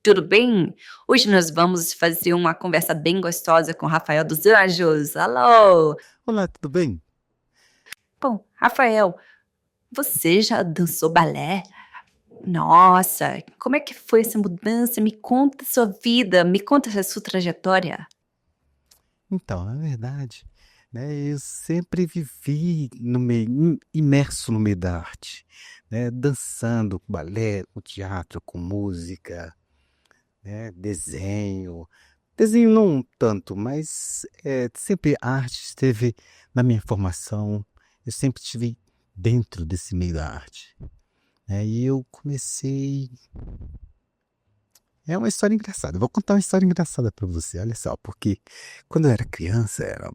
tudo bem? Hoje nós vamos fazer uma conversa bem gostosa com Rafael dos Anjos. Alô! Olá, tudo bem? Bom, Rafael, você já dançou balé? Nossa, como é que foi essa mudança? Me conta a sua vida, me conta a sua trajetória. Então, na verdade, né, eu sempre vivi no meio, imerso no meio da arte, né, dançando com balé, com teatro, com música, né, desenho. Desenho não tanto, mas sempre a arte esteve na minha formação. Eu sempre estive dentro desse meio da arte, né, e eu comecei. É uma história engraçada. Eu vou contar uma história engraçada para você, olha só, porque quando eu era criança, era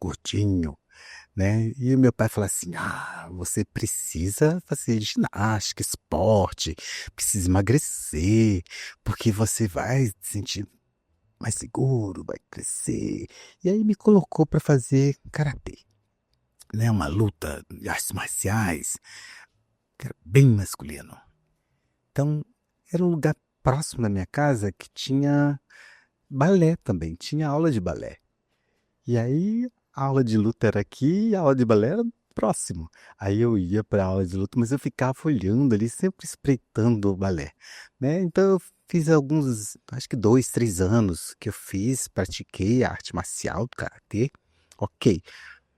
gordinho, né? E o meu pai falou assim: "Ah, você precisa fazer ginástica, esporte, precisa emagrecer, porque você vai se sentir mais seguro, vai crescer". E aí me colocou para fazer karatê, né? Uma luta de artes marciais, que era bem masculino. Então, era um lugar próximo da minha casa que tinha balé também, tinha aula de balé. E aí, a aula de luta era aqui e a aula de balé era próximo. Aí eu ia para a aula de luta, mas eu ficava olhando ali, sempre espreitando o balé, né? Então eu fiz alguns, acho que 2, 3 anos que eu fiz, pratiquei a arte marcial do karatê, ok.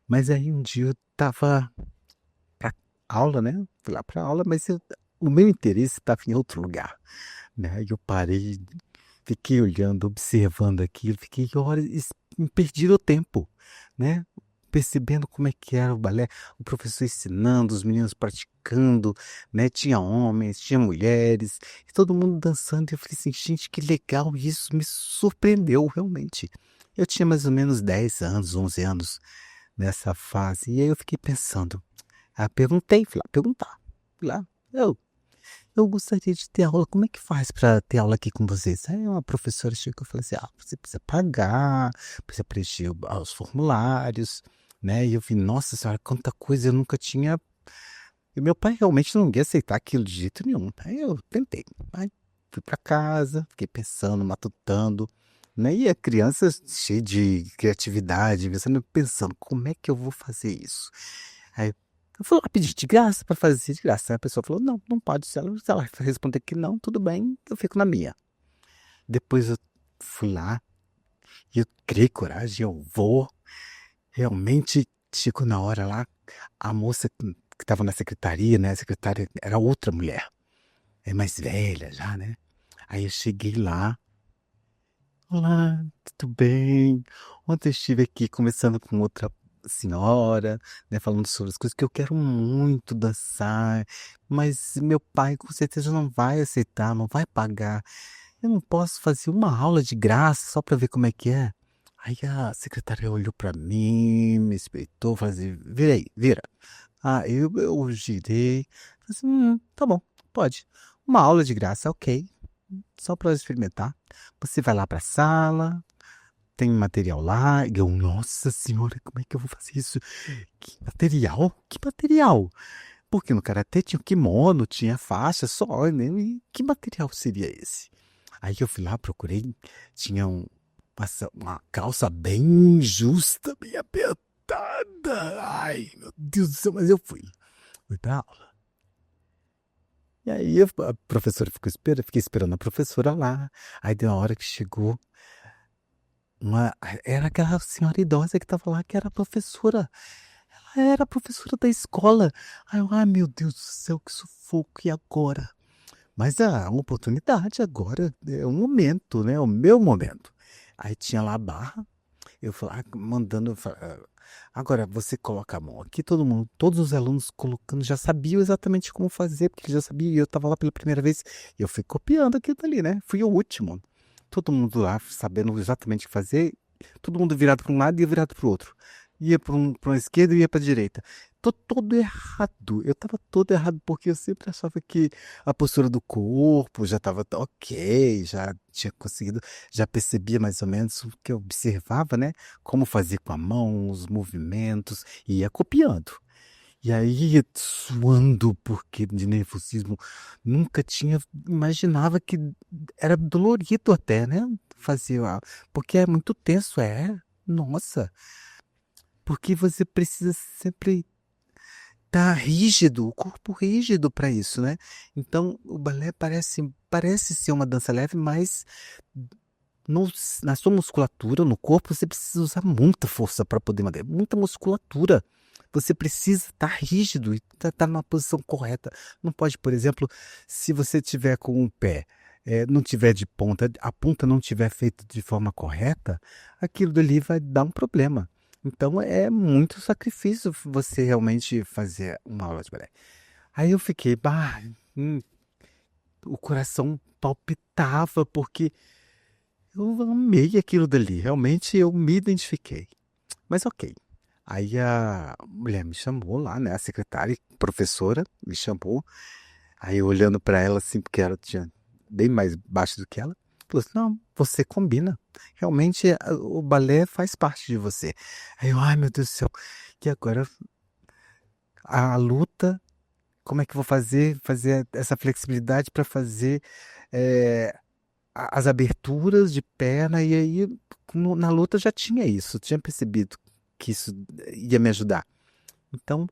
Mas aí um dia eu tava pra aula, né? Fui lá pra aula, mas o meu interesse estava em outro lugar, né? Aí eu parei, fiquei olhando, observando aquilo, fiquei horas, perdi o tempo, né? Percebendo como é que era o balé, o professor ensinando, os meninos praticando, né? Tinha homens, tinha mulheres, e todo mundo dançando. E eu falei assim, gente, que legal isso, me surpreendeu realmente. Eu tinha mais ou menos 10 anos, 11 anos nessa fase, e aí eu fiquei pensando, perguntei, fui lá perguntar, fui lá, eu gostaria de ter aula, como é que faz para ter aula aqui com vocês? Aí uma professora chegou e falou assim: "Ah, você precisa pagar, precisa preencher os formulários", né? E eu vi, nossa senhora, quanta coisa eu nunca tinha. E meu pai realmente não ia aceitar aquilo de jeito nenhum. Aí eu tentei. Aí fui para casa, fiquei pensando, matutando, né? E a criança cheia de criatividade, pensando, como é que eu vou fazer isso? Aí eu fui lá pedir de graça para fazer de graça. Aí a pessoa falou: "Não, não pode. Se ela responder que não, tudo bem, eu fico na minha". Depois eu fui lá e eu criei coragem, eu vou. Realmente chegou na hora lá, a moça que estava na secretaria, né, a secretária era outra mulher, mais velha já, né. Aí eu cheguei lá: "Olá, tudo bem? Ontem eu estive aqui conversando com outra senhora, né, falando sobre as coisas que eu quero muito dançar, mas meu pai com certeza não vai aceitar, não vai pagar. Eu não posso fazer uma aula de graça só para ver como é que é?". Aí a secretária olhou para mim, me espreitou, falou assim: "Vira aí, vira". Eu girei, falei assim: tá bom, pode. Uma aula de graça, ok, só para experimentar. Você vai lá para a sala, tem material lá". E eu: "Nossa senhora, como é que eu vou fazer isso? Que material? Que material?". Porque no karatê tinha o kimono, tinha faixa só, né, e que material seria esse? Aí eu fui lá, procurei, tinha uma calça bem justa, bem apertada. Ai, meu Deus do céu, mas eu fui pra aula. E aí a professora ficou esperando, fiquei esperando a professora lá. Aí deu uma hora que chegou era aquela senhora idosa que estava lá, que era a professora. Ela era a professora da escola. Aí eu: "Ai, meu Deus do céu, que sufoco, e agora?". Mas a oportunidade agora é o momento, né, o meu momento. Aí tinha lá a barra, eu falei, mandando, agora você coloca a mão aqui, todo mundo, todos os alunos colocando, já sabiam exatamente como fazer, porque já sabia, e eu estava lá pela primeira vez, e eu fui copiando aquilo ali, né, fui o último. Todo mundo lá sabendo exatamente o que fazer, todo mundo virado para um lado e eu virado para o outro. Ia para uma esquerda e ia para a direita. Tô todo errado. Eu estava todo errado porque eu sempre achava que a postura do corpo já estava ok, já tinha conseguido, já percebia mais ou menos o que eu observava, né? Como fazer com a mão, os movimentos, e ia copiando. E aí, suando, porque de nervosismo, nunca tinha, imaginava que era dolorido até, né? Fazer, porque é muito tenso, nossa, porque você precisa sempre estar rígido, o corpo rígido para isso, né? Então, o balé parece ser uma dança leve, mas na sua musculatura, no corpo, você precisa usar muita força para poder manter, muita musculatura. Você precisa estar rígido e estar numa posição correta. Não pode, por exemplo, se você tiver com um pé, não tiver de ponta, a ponta não tiver feita de forma correta, aquilo dali vai dar um problema. Então é muito sacrifício você realmente fazer uma aula de balé. Aí eu fiquei, o coração palpitava porque eu amei aquilo dali, realmente eu me identifiquei. Mas ok. Aí a mulher me chamou lá, né? A secretária, professora, me chamou. Aí eu olhando pra ela assim, porque ela tinha bem mais baixo do que ela, falou assim: não, você combina. Realmente o balé faz parte de você. Aí eu, ai meu Deus do céu, e agora a luta, como é que eu vou fazer essa flexibilidade para fazer eh, as aberturas de perna, e aí na luta eu já tinha isso, tinha percebido que isso ia me ajudar. Então,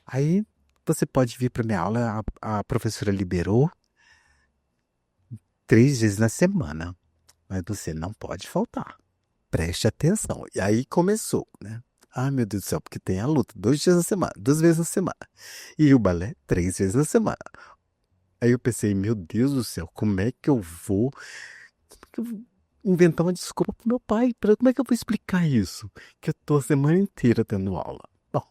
aí você pode vir para minha aula, a professora liberou 3 vezes na semana, mas você não pode faltar. Preste atenção. E aí começou, né? Ai, meu Deus do céu, porque tem a luta 2 dias na semana, 2 vezes na semana. E o balé 3 vezes na semana. Aí eu pensei, meu Deus do céu, como é que eu vou inventar uma desculpa pro meu pai? Como é que eu vou explicar isso? Que eu tô a semana inteira tendo aula. Bom,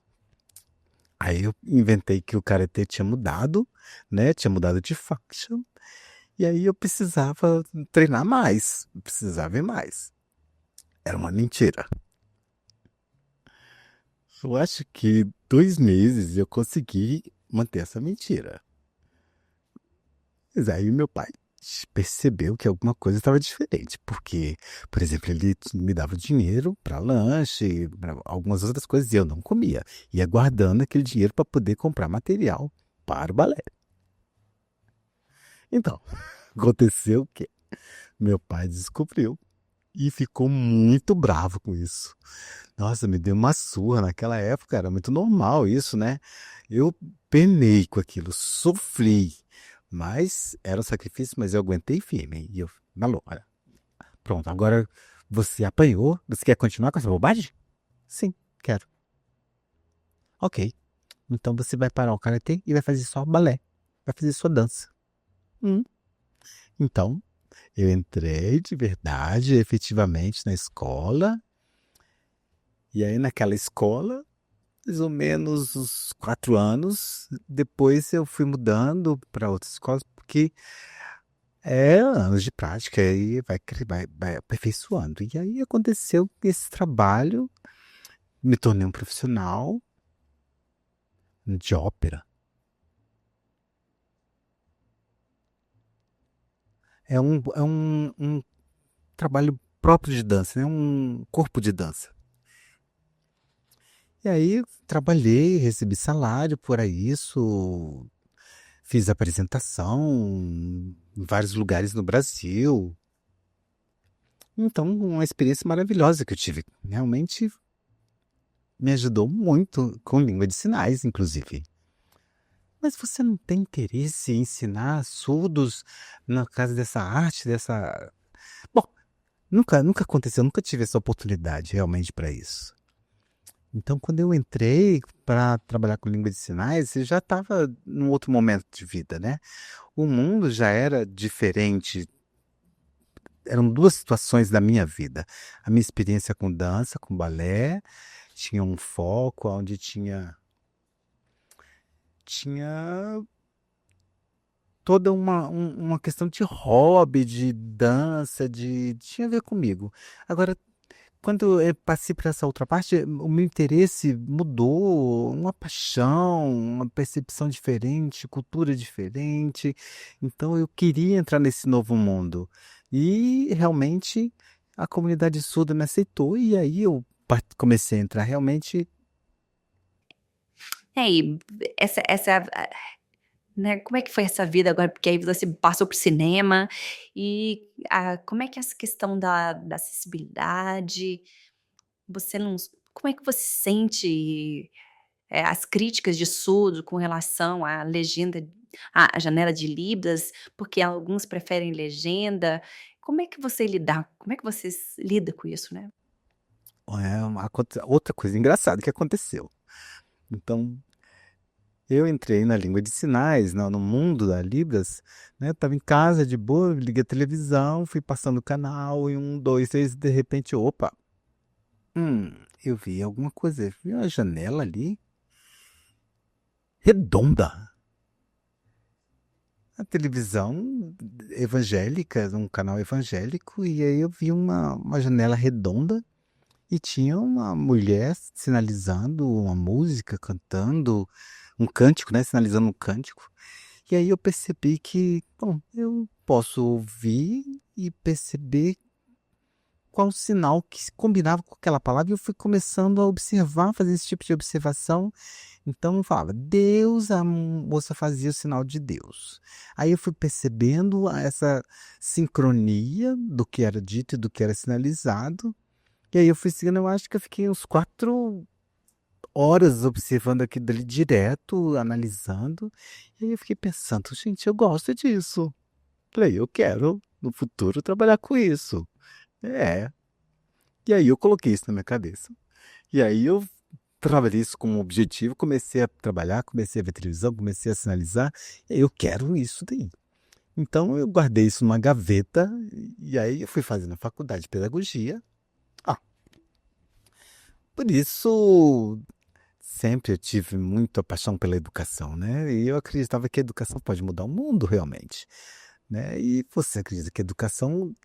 aí eu inventei que o karatê tinha mudado, né? Tinha mudado de faixa. E aí eu precisava treinar mais, precisava ir mais. Era uma mentira. Eu acho que 2 meses eu consegui manter essa mentira. Mas aí meu pai percebeu que alguma coisa estava diferente, porque, por exemplo, ele me dava dinheiro para lanche, para algumas outras coisas, e eu não comia. Ia guardando aquele dinheiro para poder comprar material para o balé. Então, aconteceu o quê? Meu pai descobriu e ficou muito bravo com isso. Nossa, me deu uma surra naquela época, era muito normal isso, né? Eu penei com aquilo, sofri, mas era um sacrifício, mas eu aguentei firme. E eu, falou, olha, pronto, agora você apanhou, você quer continuar com essa bobagem? Sim, quero. Ok, então você vai parar o karatê e vai fazer só balé, vai fazer sua dança. Hum. Então, eu entrei de verdade, efetivamente, na escola, e aí naquela escola mais ou menos uns 4 anos. Depois eu fui mudando para outras escolas, porque é anos de prática e vai aperfeiçoando. E aí aconteceu esse trabalho, me tornei um profissional de ópera. É um trabalho próprio de dança, é um corpo de dança. E aí trabalhei, recebi salário por isso, fiz apresentação em vários lugares no Brasil. Então, uma experiência maravilhosa que eu tive. Realmente me ajudou muito com língua de sinais, inclusive. Mas você não tem interesse em ensinar surdos na casa dessa arte, dessa. Bom, nunca aconteceu, nunca tive essa oportunidade realmente para isso. Então, quando eu entrei para trabalhar com língua de sinais, eu já estava num outro momento de vida, né? O mundo já era diferente. Eram duas situações da minha vida. A minha experiência com dança, com balé, tinha um foco onde tinha toda uma questão de hobby, de dança, tinha a ver comigo. Agora, quando eu passei para essa outra parte, o meu interesse mudou, uma paixão, uma percepção diferente, cultura diferente. Então eu queria entrar nesse novo mundo. E realmente a comunidade surda me aceitou, e aí eu comecei a entrar realmente E essa, né, como é que foi essa vida agora? Porque aí você passou para o cinema e, como é que é essa questão da acessibilidade, você não como é que você sente, as críticas de surdo com relação à legenda à janela de libras, porque alguns preferem legenda. Como é que você lida com isso, né? Outra coisa engraçada que aconteceu. Então, eu entrei na língua de sinais, no mundo da Libras, né? Tava em casa de boa, liguei a televisão, fui passando o canal e 1, 2, 3, de repente, opa, hum, eu vi alguma coisa, vi uma janela ali redonda. A televisão evangélica, um canal evangélico, e aí eu vi uma janela redonda e tinha uma mulher sinalizando uma música, cantando um cântico, né? Sinalizando um cântico. E aí eu percebi que, bom, eu posso ouvir e perceber qual sinal que se combinava com aquela palavra, e eu fui começando a observar, fazer esse tipo de observação. Então eu falava Deus, a moça fazia o sinal de Deus. Aí eu fui percebendo essa sincronia do que era dito e do que era sinalizado. E aí eu fui seguindo, eu acho que eu fiquei uns 4 horas observando aquilo dali direto, analisando. E aí eu fiquei pensando, gente, eu gosto disso. Falei, eu quero no futuro trabalhar com isso. É. E aí eu coloquei isso na minha cabeça. E aí eu trabalhei isso como objetivo, comecei a trabalhar, comecei a ver televisão, comecei a sinalizar. E aí eu quero isso daí. Então eu guardei isso numa gaveta e aí eu fui fazendo a faculdade de pedagogia. Ah, por isso sempre eu tive muita paixão pela educação, né? E eu acreditava que a educação pode mudar o mundo realmente, né? E você acredita que a educação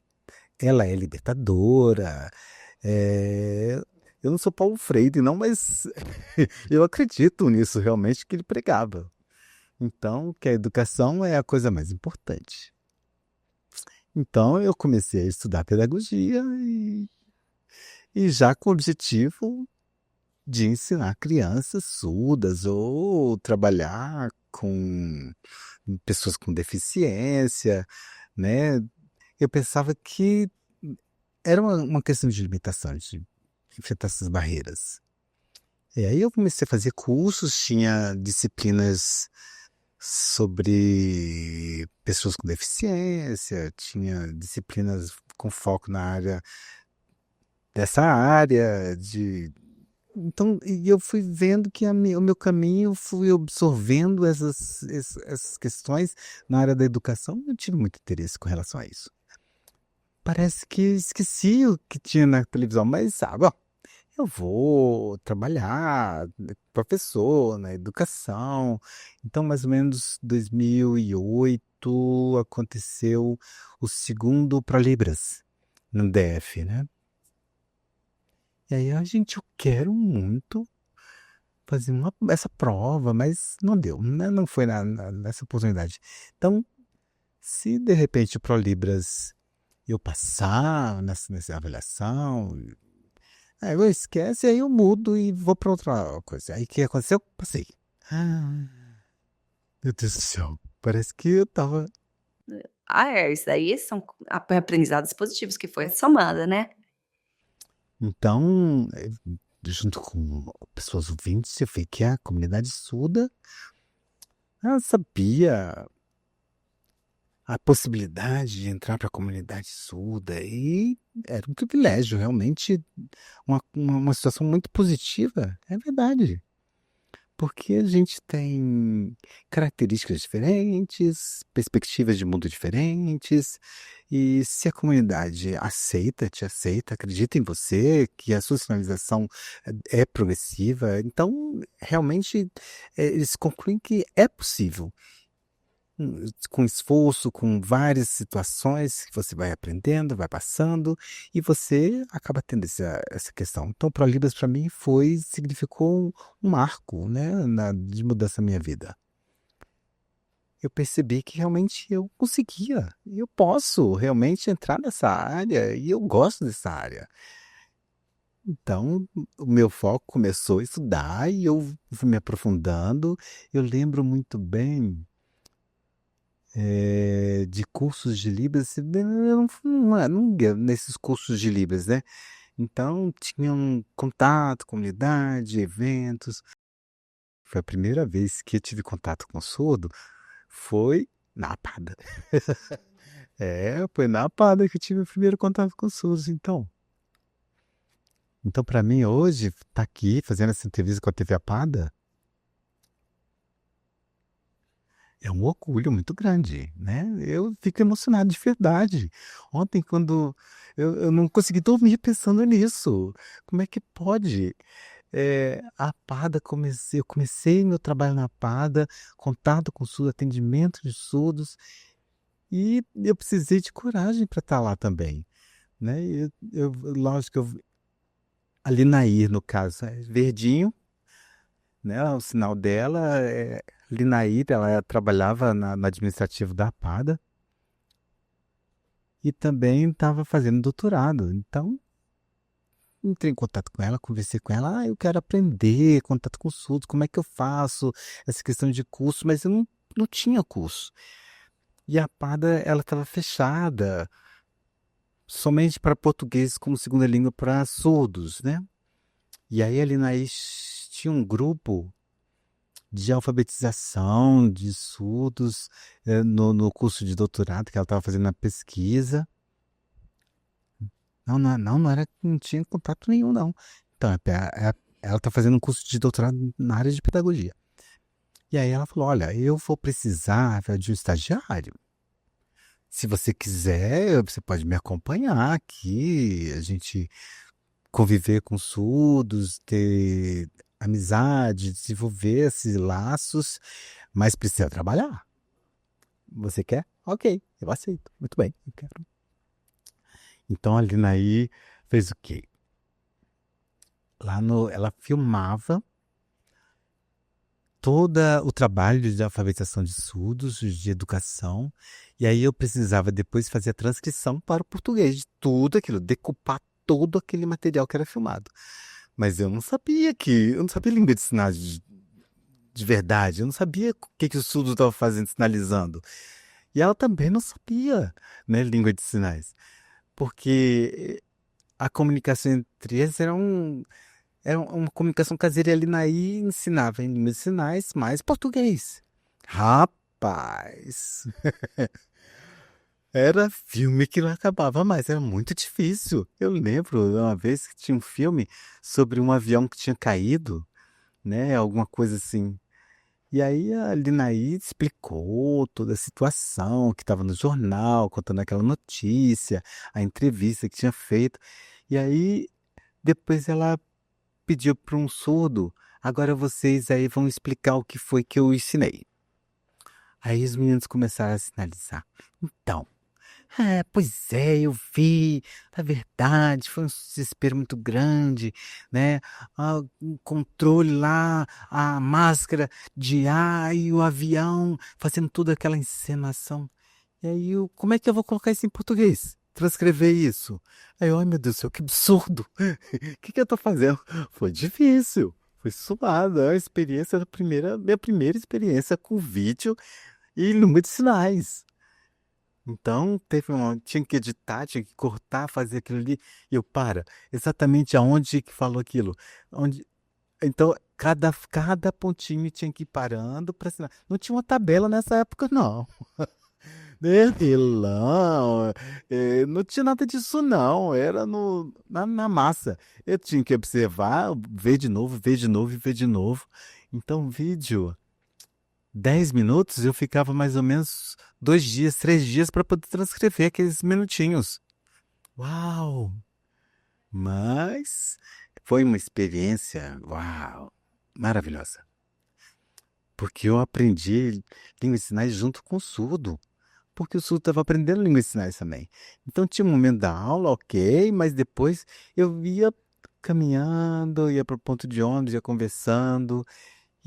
ela é libertadora? É, eu não sou Paulo Freire, não, mas eu acredito nisso realmente que ele pregava. Então, que a educação é a coisa mais importante. Então, eu comecei a estudar pedagogia e já com o objetivo de ensinar crianças surdas ou trabalhar com pessoas com deficiência, né? Eu pensava que era uma questão de limitação, de enfrentar essas barreiras. E aí eu comecei a fazer cursos, tinha disciplinas sobre pessoas com deficiência, tinha disciplinas com foco na área dessa área de então, e eu fui vendo que o meu caminho, fui absorvendo essas questões na área da educação, eu tive muito interesse com relação a isso. Parece que esqueci o que tinha na televisão, mas sabe, ó, eu vou trabalhar, professor, na educação. Então, mais ou menos 2008 aconteceu o segundo ProLibras no DF, né? E aí, gente, eu quero muito fazer essa prova, mas não deu, né? Não foi nessa oportunidade. Então, se de repente o ProLibras eu passar nessa avaliação, aí eu esquece, aí eu mudo e vou para outra coisa. Aí o que aconteceu? Passei. Ah, meu Deus do céu. Parece que eu tava. Isso daí são aprendizados positivos que foi somada, né? Então, junto com pessoas ouvintes, eu vi que a comunidade surda ela sabia a possibilidade de entrar para a comunidade surda e era um privilégio, realmente uma situação muito positiva, é verdade. Porque a gente tem características diferentes, perspectivas de mundo diferentes, e se a comunidade aceita, te aceita, acredita em você, que a sua sinalização é progressiva, então realmente eles concluem que é possível com esforço, com várias situações que você vai aprendendo, vai passando, e você acaba tendo essa questão. Então, ProLibras para mim significou um marco, né, de mudança na minha vida. Eu percebi que realmente eu conseguia, eu posso realmente entrar nessa área e eu gosto dessa área. Então, o meu foco começou a estudar e eu fui me aprofundando. Eu lembro muito bem de cursos de Libras, eu não ia nesses cursos de Libras, né? Então, tinha um contato, comunidade, eventos. Foi a primeira vez que eu tive contato com surdo, foi na Pada. Foi na Pada que eu tive o primeiro contato com surdos, então. Então, para mim, hoje, estar aqui fazendo essa entrevista com a TV Apada é um orgulho muito grande, né? Eu fico emocionado de verdade. Ontem, quando eu não consegui dormir pensando nisso. Como é que pode? A Pada, eu comecei meu trabalho na Pada, contato com surdos, atendimento de surdos, e eu precisei de coragem para estar lá também, né? Lógico, ali Nair, no caso, é verdinho, né? O sinal dela é Linair, ela trabalhava na administrativa da Pada e também estava fazendo doutorado. Então, entrei em contato com ela, conversei com ela. Eu quero aprender contato com surdos, como é que eu faço essa questão de curso, mas eu não tinha curso. E a Pada, ela estava fechada somente para português como segunda língua para surdos, né? E aí ali na tinha um grupo de alfabetização de surdos no curso de doutorado que ela estava fazendo na pesquisa. Não era, não tinha contato nenhum, não. Então, ela está fazendo um curso de doutorado na área de pedagogia. E aí ela falou, olha, eu vou precisar de um estagiário. Se você quiser, você pode me acompanhar aqui, a gente conviver com surdos, ter amizade, desenvolver esses laços, mas precisa trabalhar. Você quer? Ok, eu aceito. Muito bem, eu quero. Então a Linaí fez o quê? Ela filmava todo o trabalho de alfabetização de surdos, de educação, e aí eu precisava depois fazer a transcrição para o português de tudo aquilo, decupar todo aquele material que era filmado. Mas eu não sabia língua de sinais de verdade, eu não sabia o que o surdo estava fazendo, sinalizando. E ela também não sabia, né, língua de sinais, porque a comunicação entre eles era uma comunicação caseira, e ali naí ensinava em língua de sinais mais português. Rapaz, era filme que não acabava mais, era muito difícil. Eu lembro de uma vez que tinha um filme sobre um avião que tinha caído, né, alguma coisa assim. E aí a Linaí explicou toda a situação que estava no jornal, contando aquela notícia, a entrevista que tinha feito. E aí depois ela pediu para um surdo, agora vocês aí vão explicar o que foi que eu ensinei. Aí os meninos começaram a sinalizar. Então, pois é, eu vi, na verdade, foi um desespero muito grande, né? O controle lá, a máscara de ar e o avião, fazendo toda aquela encenação. E aí, como é que eu vou colocar isso em português? Transcrever isso? Aí, ai meu Deus do céu, que absurdo! O que eu tô fazendo? Foi difícil, foi suado, é a experiência minha primeira experiência com vídeo e língua de sinais. Então, tinha que editar, tinha que cortar, fazer aquilo ali. E eu, exatamente aonde que falou aquilo? Onde, então, cada pontinho tinha que ir parando para assinar. Não tinha uma tabela nessa época, não. Né? Não, não tinha nada disso, não. Era na massa. Eu tinha que observar, ver de novo, ver de novo e ver de novo. Então, vídeo. 10 minutos, eu ficava mais ou menos 2 dias, 3 dias para poder transcrever aqueles minutinhos. Uau! Mas foi uma experiência, uau, maravilhosa. Porque eu aprendi língua de sinais junto com o surdo. Porque o surdo estava aprendendo língua de sinais também. Então tinha um momento da aula, ok, mas depois eu ia caminhando, ia para o ponto de ônibus, ia conversando.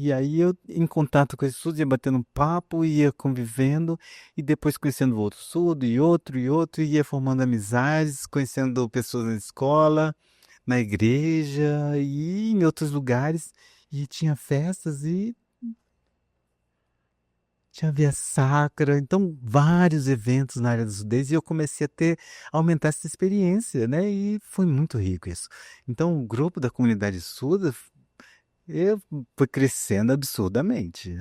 E aí eu, em contato com esse surdo, ia batendo um papo, ia convivendo, e depois conhecendo outro surdo, e outro, e ia formando amizades, conhecendo pessoas na escola, na igreja e em outros lugares, e tinha festas e tinha via sacra, então vários eventos na área da surdez e eu comecei a aumentar essa experiência, né, e foi muito rico isso. Então o grupo da comunidade surda foi crescendo absurdamente.